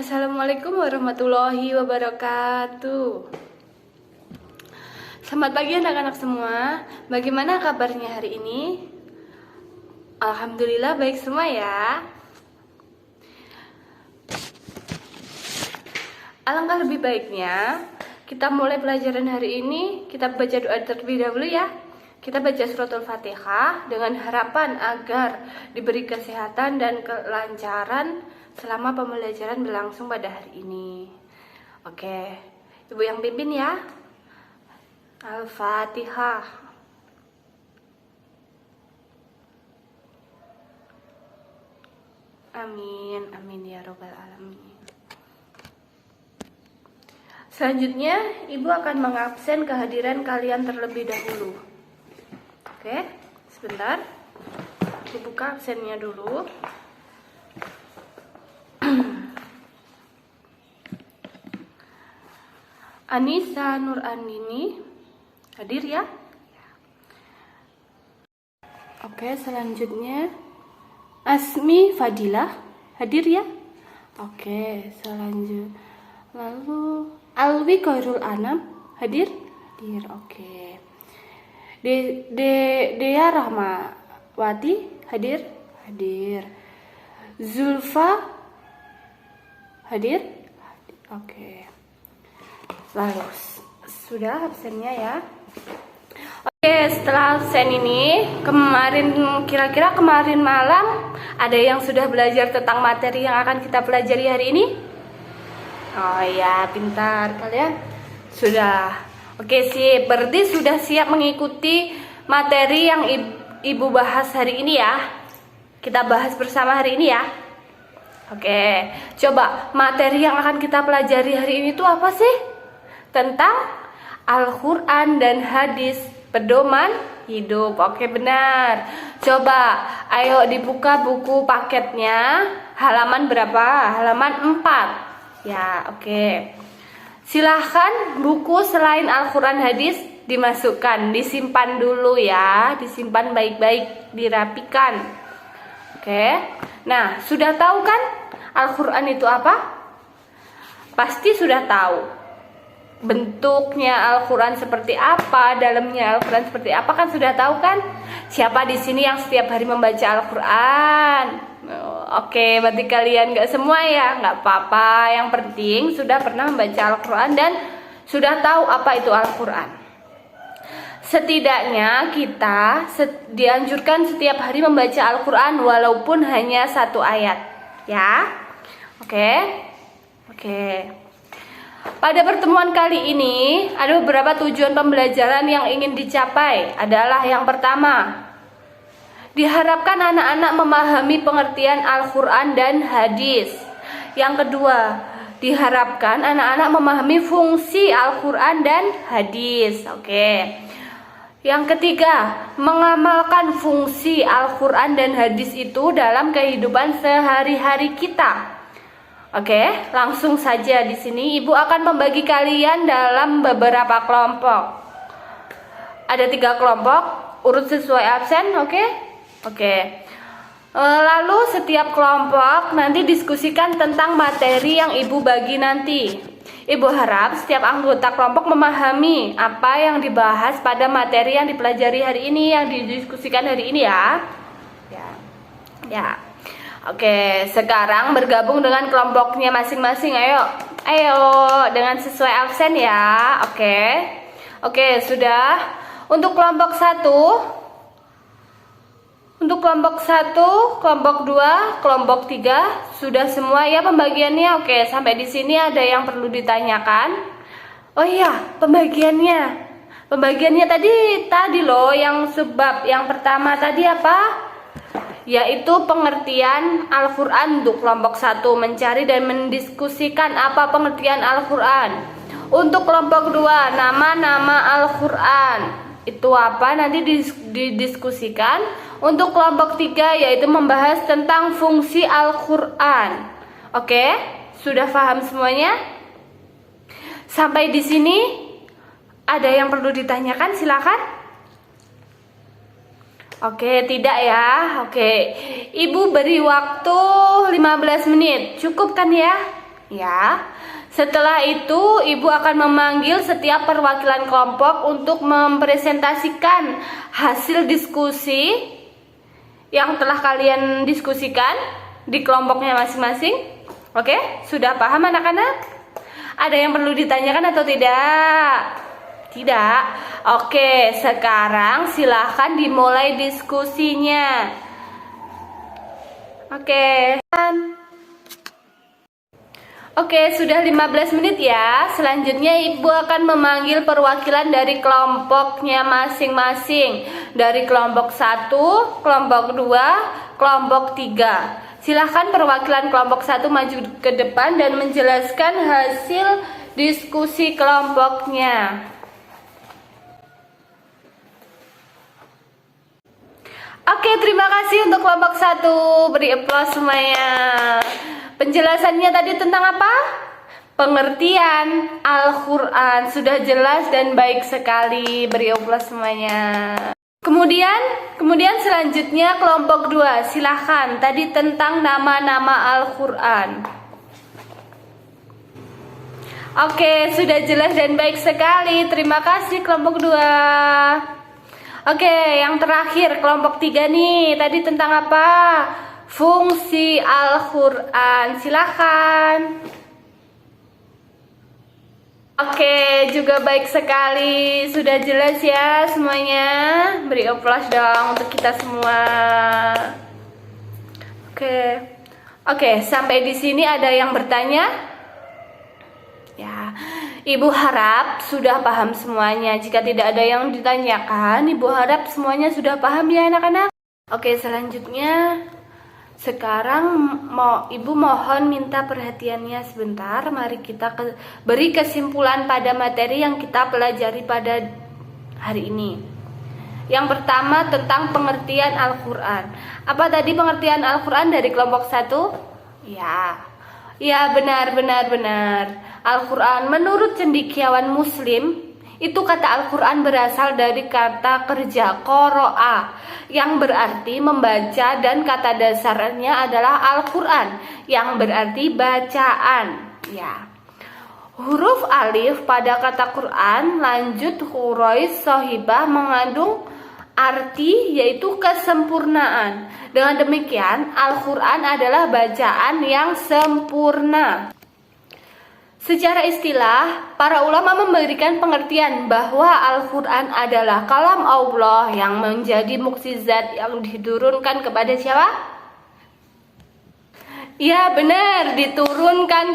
Assalamualaikum warahmatullahi wabarakatuh. Selamat pagi anak-anak semua. Bagaimana kabarnya hari ini? Alhamdulillah baik semua ya. Alangkah lebih baiknya kita mulai pelajaran hari ini. Kita baca doa terlebih dahulu ya. Kita baca suratul Fatihah dengan harapan agar diberi kesehatan dan kelancaran selama pembelajaran berlangsung pada hari ini. Oke, Ibu yang pimpin ya. Al-Fatihah. Amin, amin ya robbal alamin. Selanjutnya, Ibu akan mengabsen kehadiran kalian terlebih dahulu. Oke, sebentar. Ibu buka absennya dulu. Anissa Nur Andini hadir ya. Oke, selanjutnya Asmi Fadilah hadir ya. Oke, selanjutnya lalu Alwi Khairul Anam hadir? Hadir. Oke. Dea Rahmawati hadir? Hadir. Zulfa hadir? Oke. Lalu sudah absennya ya. Oke, setelah absen ini kira-kira kemarin malam ada yang sudah belajar tentang materi yang akan kita pelajari hari ini? Oh ya, pintar kalian sudah. Oke sih, berarti sudah siap mengikuti materi yang Ibu bahas hari ini ya. Kita bahas bersama hari ini ya. Oke, coba materi yang akan kita pelajari hari ini tuh apa sih? Tentang Al-Quran dan hadis pedoman hidup. Oke, benar. Coba ayo dibuka buku paketnya. Halaman berapa? Halaman 4. Ya, oke. Silahkan buku selain Al-Quran hadis dimasukkan. Disimpan dulu ya. Disimpan baik-baik, dirapikan. Oke. Nah, sudah tahu kan Al-Quran itu apa? Pasti sudah tahu. Bentuknya Al-Quran seperti apa, dalamnya Al-Quran seperti apa kan sudah tahu kan? Siapa di sini yang setiap hari membaca Al-Quran? Oke, berarti kalian gak semua ya, gak apa-apa. Yang penting sudah pernah membaca Al-Quran dan sudah tahu apa itu Al-Quran. Setidaknya kita dianjurkan setiap hari membaca Al-Quran walaupun hanya 1 ayat. Ya, oke. Pada pertemuan kali ini ada beberapa tujuan pembelajaran yang ingin dicapai. Adalah yang pertama, diharapkan anak-anak memahami pengertian Al-Quran dan hadis. Yang kedua, diharapkan anak-anak memahami fungsi Al-Quran dan hadis. Oke. Yang ketiga, mengamalkan fungsi Al-Quran dan hadis itu dalam kehidupan sehari-hari kita. Oke, langsung saja di sini Ibu akan membagi kalian dalam beberapa kelompok. Ada 3 kelompok, urut sesuai absen, oke? Oke. Lalu setiap kelompok nanti diskusikan tentang materi yang Ibu bagi nanti. Ibu harap setiap anggota kelompok memahami apa yang dibahas pada materi yang dipelajari hari ini, yang didiskusikan hari ini ya. Ya. Oke, sekarang bergabung dengan kelompoknya masing-masing. Ayo dengan sesuai absen ya. Oke, sudah. Untuk kelompok 1, kelompok 2, kelompok 3 sudah semua ya pembagiannya. Oke, sampai di sini ada yang perlu ditanyakan? Oh iya, pembagiannya tadi loh, yang sebab yang pertama tadi apa? Yaitu pengertian Al-Quran untuk kelompok 1, mencari dan mendiskusikan apa pengertian Al-Quran. Untuk kelompok 2, nama-nama Al-Quran itu apa nanti didiskusikan. Untuk kelompok 3 yaitu membahas tentang fungsi Al-Quran. Oke, sudah paham semuanya? Sampai di sini ada yang perlu ditanyakan? Silakan. Oke, tidak ya. Oke, Ibu beri waktu 15 menit. Cukup kan ya? Ya. Setelah itu, Ibu akan memanggil setiap perwakilan kelompok untuk mempresentasikan hasil diskusi yang telah kalian diskusikan di kelompoknya masing-masing. Oke, sudah paham anak-anak? Ada yang perlu ditanyakan atau tidak? Tidak. Oke, sekarang silahkan dimulai diskusinya. Oke. Oke, sudah 15 menit ya. Selanjutnya Ibu akan memanggil perwakilan dari kelompoknya masing-masing. Dari kelompok 1, kelompok 2, kelompok 3. Silahkan perwakilan kelompok 1 maju ke depan dan menjelaskan hasil diskusi kelompoknya. Oke, terima kasih untuk kelompok 1. Beri aplaus semuanya. Penjelasannya tadi tentang apa? Pengertian Al-Quran. Sudah jelas dan baik sekali. Beri aplaus semuanya. Kemudian selanjutnya kelompok 2. Silahkan. Tadi tentang nama-nama Al-Quran. Oke, sudah jelas dan baik sekali. Terima kasih kelompok 2. Oke, yang terakhir kelompok 3 nih. Tadi tentang apa? Fungsi Al-Quran. Silakan. Oke, juga baik sekali. Sudah jelas ya semuanya. Beri aplaus dong untuk kita semua. Oke, sampai di sini ada yang bertanya? Ya, Ibu harap sudah paham semuanya. Jika tidak ada yang ditanyakan, Ibu harap semuanya sudah paham ya anak-anak. Oke, selanjutnya sekarang Ibu mohon minta perhatiannya sebentar. Mari kita beri kesimpulan pada materi yang kita pelajari pada hari ini. Yang pertama tentang pengertian Al-Quran. Apa tadi pengertian Al-Quran dari kelompok 1? Ya, benar. Al-Quran menurut cendekiawan Muslim, itu kata Al-Quran berasal dari kata kerja qoro'a, yang berarti membaca, dan kata dasarnya adalah Al-Quran, yang berarti bacaan. Ya. Huruf alif pada kata Quran lanjut huruf sohibah mengandung arti yaitu kesempurnaan. Dengan demikian, Al-Quran adalah bacaan yang sempurna. Secara istilah, para ulama memberikan pengertian bahwa Al-Quran adalah kalam Allah yang menjadi mukjizat yang diturunkan kepada siapa? Ya benar, diturunkan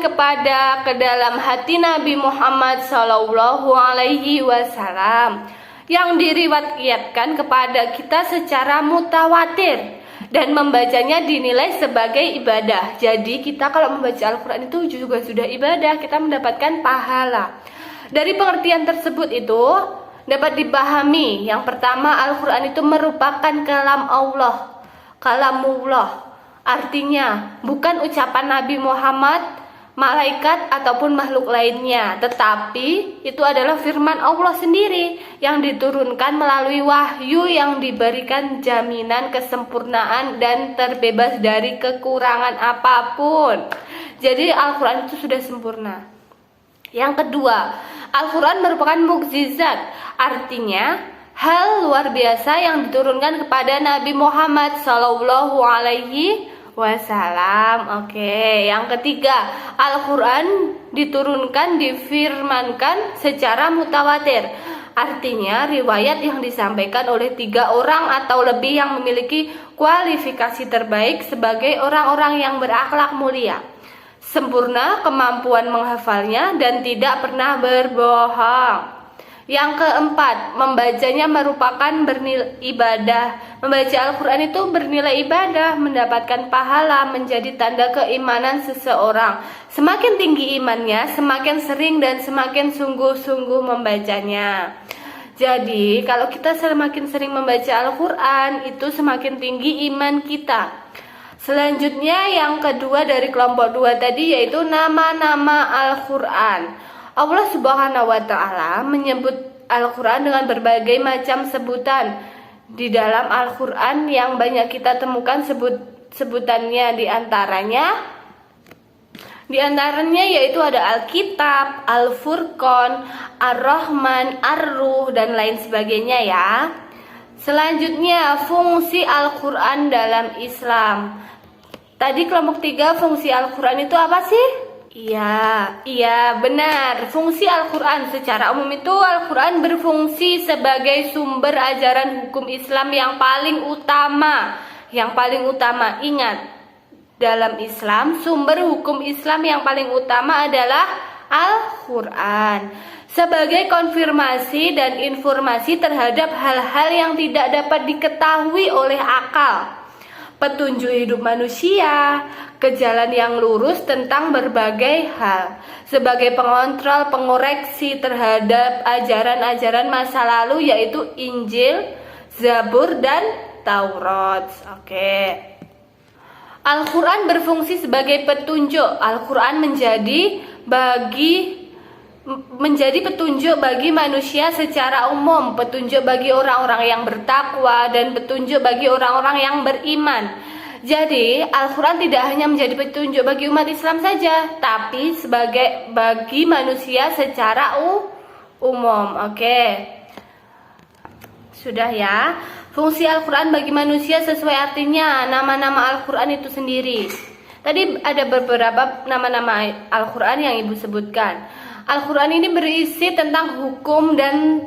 ke dalam hati Nabi Muhammad SAW yang diriwayatkan kepada kita secara mutawatir. Dan membacanya dinilai sebagai ibadah. Jadi kita kalau membaca Al-Quran itu juga sudah ibadah. Kita mendapatkan pahala. Dari pengertian tersebut itu dapat dipahami. Yang pertama, Al-Quran itu merupakan kalam Allah, kalamullah. Artinya bukan ucapan Nabi Muhammad, malaikat ataupun makhluk lainnya, tetapi itu adalah firman Allah sendiri yang diturunkan melalui wahyu yang diberikan jaminan kesempurnaan dan terbebas dari kekurangan apapun. Jadi Al-Quran itu sudah sempurna. Yang kedua, Al-Quran merupakan mukjizat, artinya hal luar biasa yang diturunkan kepada Nabi Muhammad SAW. Oke, yang ketiga, Al-Quran diturunkan, difirmankan secara mutawatir. Artinya riwayat yang disampaikan oleh 3 orang atau lebih yang memiliki kualifikasi terbaik sebagai orang-orang yang berakhlak mulia, sempurna kemampuan menghafalnya, dan tidak pernah berbohong. Yang keempat, membacanya merupakan bernilai ibadah. Membaca Al-Quran itu bernilai ibadah, mendapatkan pahala, menjadi tanda keimanan seseorang. Semakin tinggi imannya, semakin sering dan semakin sungguh-sungguh membacanya. Jadi, kalau kita semakin sering membaca Al-Quran, itu semakin tinggi iman kita. Selanjutnya, yang kedua dari kelompok 2 tadi, yaitu nama-nama Al-Quran. Allah Subhanahu wa Ta'ala menyebut Al-Quran dengan berbagai macam sebutan. Di dalam Al-Quran yang banyak kita temukan sebutannya, diantaranya Di antaranya yaitu ada Alkitab, Al-Furqan, Ar-Rahman, Ar-Ruh, dan lain sebagainya ya. Selanjutnya, fungsi Al-Quran dalam Islam. Tadi kelompok 3, fungsi Al-Quran itu apa sih? Iya benar. Fungsi Al-Quran secara umum itu Al-Quran berfungsi sebagai sumber ajaran hukum Islam yang paling utama. Ingat, dalam Islam, sumber hukum Islam yang paling utama adalah Al-Quran, sebagai konfirmasi dan informasi terhadap hal-hal yang tidak dapat diketahui oleh akal, petunjuk hidup manusia, ke jalan yang lurus tentang berbagai hal, sebagai pengontrol, pengoreksi terhadap ajaran-ajaran masa lalu yaitu Injil, Zabur, dan Taurat. Oke. Al-Quran berfungsi sebagai petunjuk. Al-Quran menjadi petunjuk bagi manusia secara umum, petunjuk bagi orang-orang yang bertakwa, dan petunjuk bagi orang-orang yang beriman. Jadi Al-Quran tidak hanya menjadi petunjuk bagi umat Islam saja, tapi bagi manusia secara umum. Oke. Sudah ya. Fungsi Al-Quran bagi manusia sesuai artinya nama-nama Al-Quran itu sendiri. Tadi ada beberapa nama-nama Al-Quran yang Ibu sebutkan. Al-Quran ini berisi tentang hukum dan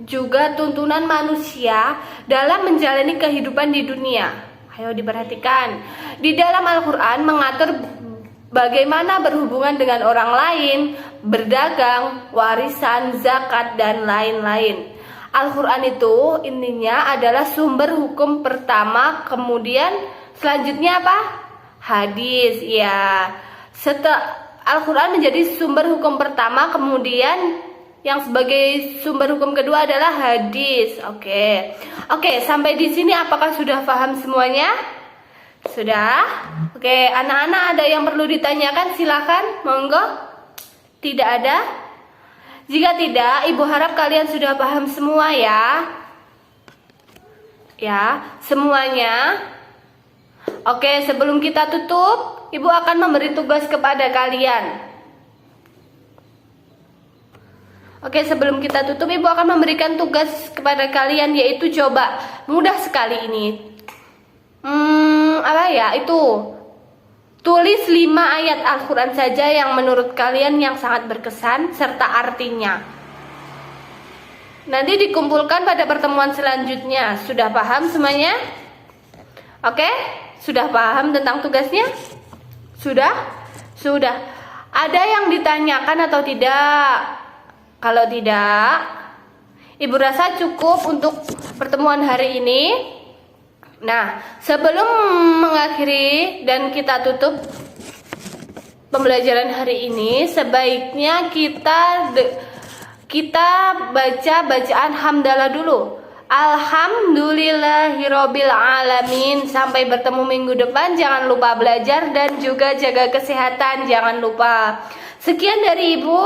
juga tuntunan manusia dalam menjalani kehidupan di dunia. Ayo diperhatikan. Di dalam Al-Quran mengatur bagaimana berhubungan dengan orang lain, berdagang, warisan, zakat, dan lain-lain. Al-Quran itu intinya adalah sumber hukum pertama, kemudian selanjutnya apa? Hadis. Ya, Al-Quran menjadi sumber hukum pertama, kemudian yang sebagai sumber hukum kedua adalah hadis. Oke, sampai di sini apakah sudah paham semuanya? Sudah? Oke, anak-anak ada yang perlu ditanyakan? Silakan, monggo. Tidak ada? Jika tidak, Ibu harap kalian sudah paham semua ya. Ya, semuanya. Oke, sebelum kita tutup, Ibu akan memberi tugas kepada kalian. Oke, sebelum kita tutup, Ibu akan memberikan tugas kepada kalian, yaitu coba, mudah sekali ini. Tulis 5 ayat Al-Quran saja yang menurut kalian yang sangat berkesan serta artinya. Nanti dikumpulkan pada pertemuan selanjutnya. Sudah paham semuanya? Oke? Sudah paham tentang tugasnya? Sudah? Sudah. Ada yang ditanyakan atau tidak? Kalau tidak, Ibu rasa cukup untuk pertemuan hari ini. Nah, sebelum mengakhiri dan kita tutup pembelajaran hari ini, sebaiknya kita baca bacaan hamdalah dulu. Alhamdulillahirabbil alamin. Sampai bertemu minggu depan. Jangan lupa belajar dan juga jaga kesehatan. Jangan lupa. Sekian dari Ibu.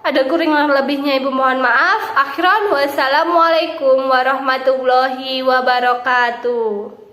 Ada kurang lebihnya Ibu mohon maaf. Akhiran wassalamualaikum warahmatullahi wabarakatuh.